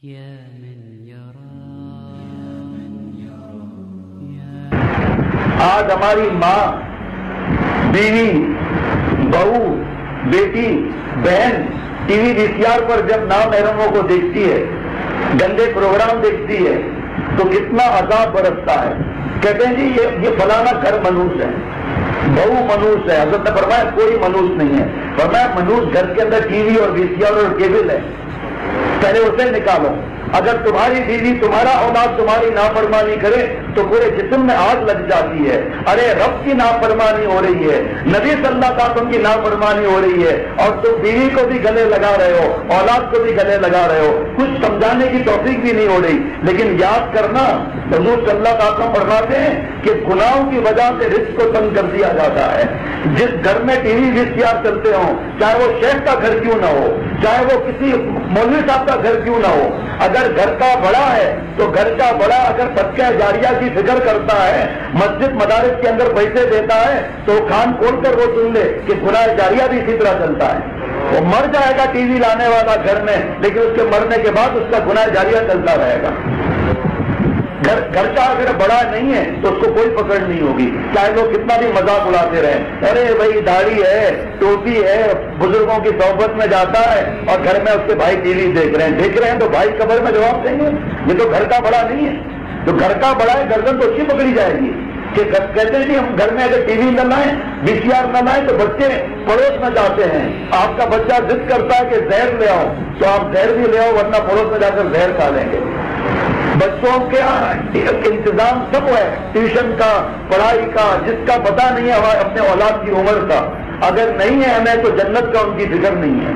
آج ہماری ماں، بیوی، بہو، بیٹی، بہن ٹی وی VCR پر جب نامحرموں کو دیکھتی ہے، گندے پروگرام دیکھتی ہے تو کتنا عذاب برستا ہے. کہتے ہیں جی یہ فلانا گھر منحوس ہے، بہو منحوس ہے. حضرت نے فرمایا کوئی منحوس نہیں ہے. فرمایا منحوس گھر کے اندر ٹی وی اور VCR اور کیبل ہے، پہلے اسے نکالو. اگر تمہاری بیوی، تمہارا اولاد تمہاری نافرمانی کرے تو پورے جسم میں آگ لگ جاتی ہے. ارے رب کی نافرمانی ہو رہی ہے، نبی صلی اللہ علیہ وسلم کی نافرمانی ہو رہی ہے، اور تم بیوی کو بھی گلے لگا رہے ہو، اولاد کو بھی گلے لگا رہے ہو. کچھ سمجھانے کی توفیق بھی نہیں ہو رہی. لیکن یاد کرنا، حضور صلی اللہ علیہ وسلم فرماتے ہیں کہ گناہوں کی وجہ سے رزق کو تنگ کر دیا جاتا ہے. جس گھر میں ٹی وی VCR چلتے ہوں، چاہے وہ شیخ کا گھر کیوں نہ ہو، چاہے وہ کسی مولوی صاحب کا گھر کیوں نہ ہو، اگر گھر کا بڑا ہے تو گھر کا بڑا اگر صدقہ جاریہ کی فکر کرتا ہے، مسجد مدارس کے اندر پیسے دیتا ہے، تو کان کھول کر وہ سن لے کہ گناہ جاریہ بھی اسی طرح چلتا ہے. وہ مر جائے گا ٹی وی لانے والا گھر میں، لیکن اس کے مرنے کے بعد اس کا گناہ جاریہ چلتا رہے گا. گھر کا اگر بڑا نہیں ہے تو اس کو کوئی پکڑ نہیں ہوگی، چاہے لوگ کتنا بھی مذاق اڑاتے رہے. ارے بھائی داڑھی ہے، ٹوپی ہے، بزرگوں کی صحبت میں جاتا ہے اور گھر میں اس کے بھائی ٹی وی دیکھ رہے ہیں تو بھائی قبر میں جواب دیں گے یہ تو گھر کا بڑا نہیں ہے. تو گھر کا بڑا ہے، گردن تو اچھی پکڑی جائے گی. کہ کہتے ہیں کہ ہم گھر میں اگر ٹی وی نہ لائیں، VCR نہ لائیں تو بچے پڑوس میں جاتے ہیں. آپ کا بچہ ضد کرتا ہے کہ زہر لے آؤ تو آپ زہر بھی لے آؤ، ورنہ پڑوس میں جا کر زہر کھا لیں گے. بچوں کے انتظام سب ہے، ٹیوشن کا، پڑھائی کا، جس کا پتہ نہیں ہے اپنے اولاد کی عمر کا. اگر نہیں ہے ہمیں تو جنت کا ان کی فکر نہیں ہے.